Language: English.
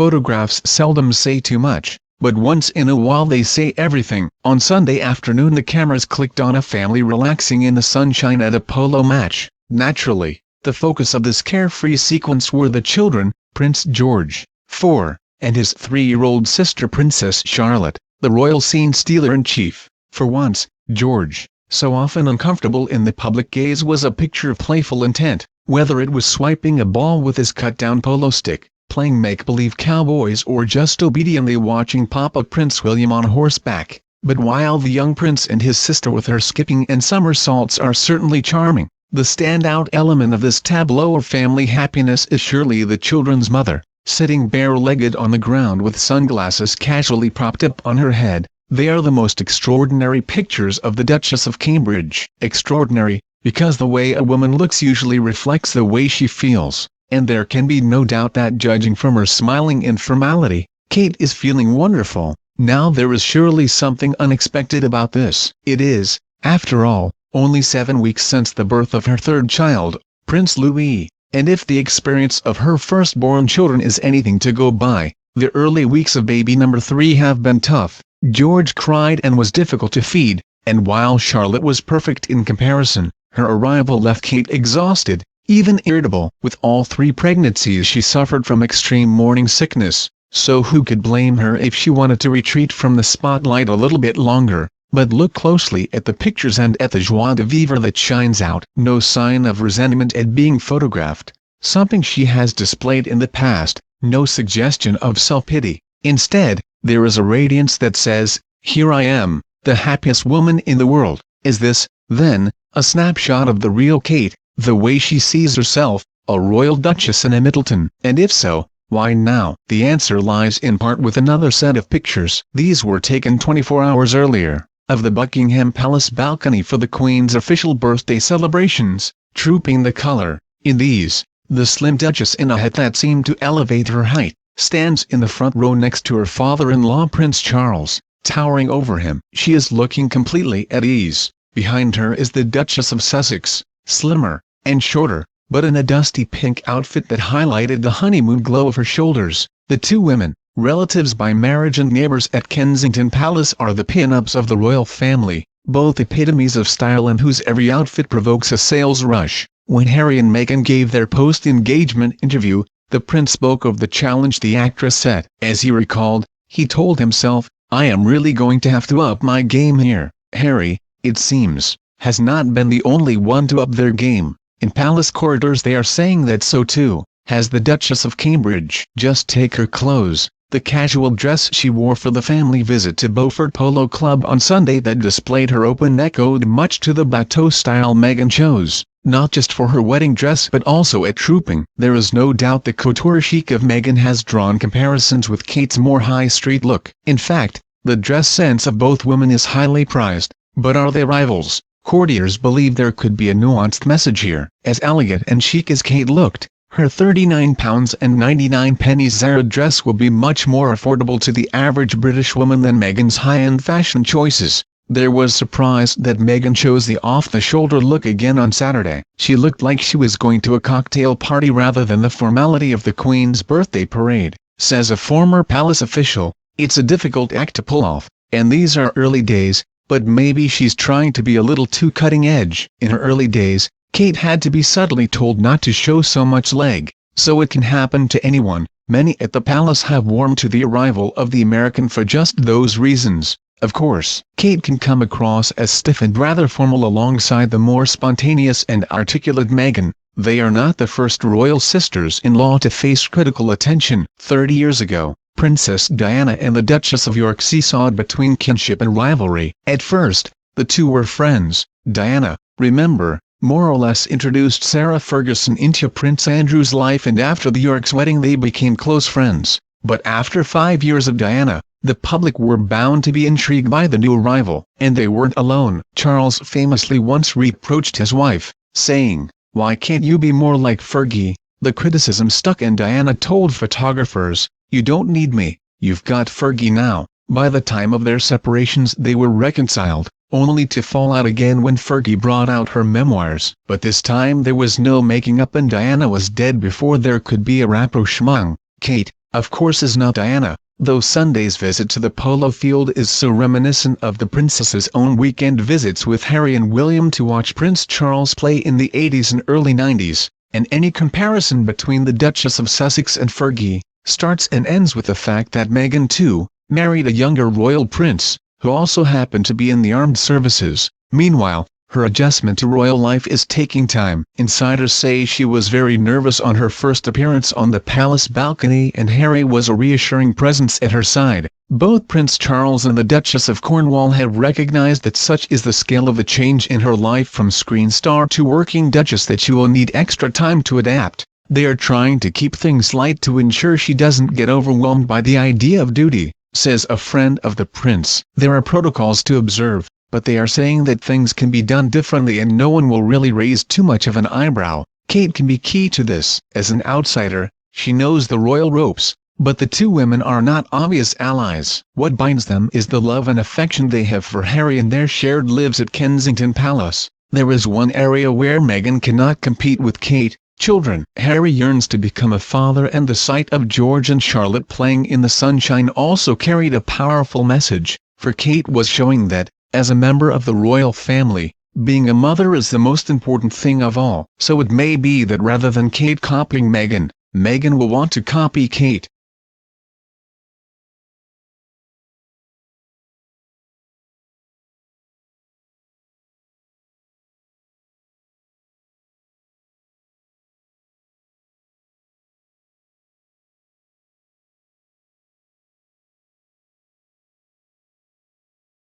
photographs seldom say too much, but once in a while they say everything. On Sunday afternoon the cameras clicked on a family relaxing in the sunshine at a polo match. Naturally, the focus of this carefree sequence were the children, Prince George, 4, and his 3-year-old sister Princess Charlotte, the royal scene-stealer-in-chief. For once, George, so often uncomfortable in the public gaze, was a picture of playful intent, whether it was swiping a ball with his cut-down polo stick, playing make-believe cowboys, or just obediently watching Papa Prince William on horseback. But while the young prince and his sister with her skipping and somersaults are certainly charming, the standout element of this tableau of family happiness is surely the children's mother, sitting bare-legged on the ground with sunglasses casually propped up on her head. They are the most extraordinary pictures of the Duchess of Cambridge. Extraordinary, because the way a woman looks usually reflects the way she feels, and there can be no doubt that, judging from her smiling informality, Kate is feeling wonderful. Now there is surely something unexpected about this. It is, after all, only 7 weeks since the birth of her third child, Prince Louis, and if the experience of her firstborn children is anything to go by, the early weeks of baby number 3 have been tough. George cried and was difficult to feed, and while Charlotte was perfect in comparison, her arrival left Kate exhausted, even irritable. With all 3 pregnancies she suffered from extreme morning sickness, so who could blame her if she wanted to retreat from the spotlight a little bit longer? But look closely at the pictures and at the joie de vivre that shines out. No sign of resentment at being photographed, something she has displayed in the past, no suggestion of self-pity. Instead, there is a radiance that says, "Here I am, the happiest woman in the world." Is this, then, a snapshot of the real Kate, the way she sees herself, a royal duchess in a Middleton? And if so, why now? The answer lies in part with another set of pictures. These were taken 24 hours earlier, of the Buckingham Palace balcony for the Queen's official birthday celebrations. Trooping the color, in these, the slim Duchess, in a hat that seemed to elevate her height, stands in the front row next to her father-in-law Prince Charles, towering over him. She is looking completely at ease. Behind her is the Duchess of Sussex, slimmer and shorter, but in a dusty pink outfit that highlighted the honeymoon glow of her shoulders. The 2 women, relatives by marriage and neighbors at Kensington Palace, are the pin-ups of the royal family, both epitomes of style and whose every outfit provokes a sales rush. When Harry and Meghan gave their post-engagement interview, the prince spoke of the challenge the actress set. As he recalled, he told himself, "I am really going to have to up my game here." Harry, it seems, has not been the only one to up their game. In palace corridors they are saying that so too has the Duchess of Cambridge. Just take her clothes, the casual dress she wore for the family visit to Beaufort Polo Club on Sunday that displayed her open neck owed much to the bateau style Meghan chose, not just for her wedding dress but also at trooping. There is no doubt the couture chic of Meghan has drawn comparisons with Kate's more high-street look. In fact, the dress sense of both women is highly prized, but are they rivals? Courtiers believe there could be a nuanced message here. As elegant and chic as Kate looked, her £39.99 Zara dress will be much more affordable to the average British woman than Meghan's high-end fashion choices. There was surprise that Meghan chose the off-the-shoulder look again on Saturday. She looked like she was going to a cocktail party rather than the formality of the Queen's birthday parade. Says a former palace official, "It's a difficult act to pull off, and these are early days, but maybe she's trying to be a little too cutting-edge." In her early days, Kate had to be subtly told not to show so much leg, so it can happen to anyone. Many at the palace have warmed to the arrival of the American for just those reasons. Of course, Kate can come across as stiff and rather formal alongside the more spontaneous and articulate Meghan. They are not the first royal sisters-in-law to face critical attention. 30 years ago, Princess Diana and the Duchess of York seesawed between kinship and rivalry. At first, the two were friends. Diana, remember, more or less introduced Sarah Ferguson into Prince Andrew's life, and after the Yorks' wedding they became close friends. But after 5 years of Diana, the public were bound to be intrigued by the new arrival. And they weren't alone. Charles famously once reproached his wife, saying, "Why can't you be more like Fergie?" The criticism stuck, and Diana told photographers, "You don't need me, you've got Fergie now." By the time of their separations they were reconciled, only to fall out again when Fergie brought out her memoirs. But this time there was no making up, and Diana was dead before there could be a rapprochement. Kate, of course, is not Diana, though Sunday's visit to the polo field is so reminiscent of the princess's own weekend visits with Harry and William to watch Prince Charles play in the 80s and early 90s, and any comparison between the Duchess of Sussex and Fergie starts and ends with the fact that Meghan too married a younger royal prince, who also happened to be in the armed services. Meanwhile, her adjustment to royal life is taking time. Insiders say she was very nervous on her first appearance on the palace balcony, and Harry was a reassuring presence at her side. Both Prince Charles and the Duchess of Cornwall have recognized that such is the scale of the change in her life from screen star to working duchess that she will need extra time to adapt. They are trying to keep things light to ensure she doesn't get overwhelmed by the idea of duty, says a friend of the prince. There are protocols to observe, but they are saying that things can be done differently and no one will really raise too much of an eyebrow. Kate can be key to this. As an outsider, she knows the royal ropes, but the two women are not obvious allies. What binds them is the love and affection they have for Harry and their shared lives at Kensington Palace. There is one area where Meghan cannot compete with Kate: children. Harry yearns to become a father, and the sight of George and Charlotte playing in the sunshine also carried a powerful message. For Kate was showing that, as a member of the royal family, being a mother is the most important thing of all. So it may be that rather than Kate copying Meghan, Meghan will want to copy Kate.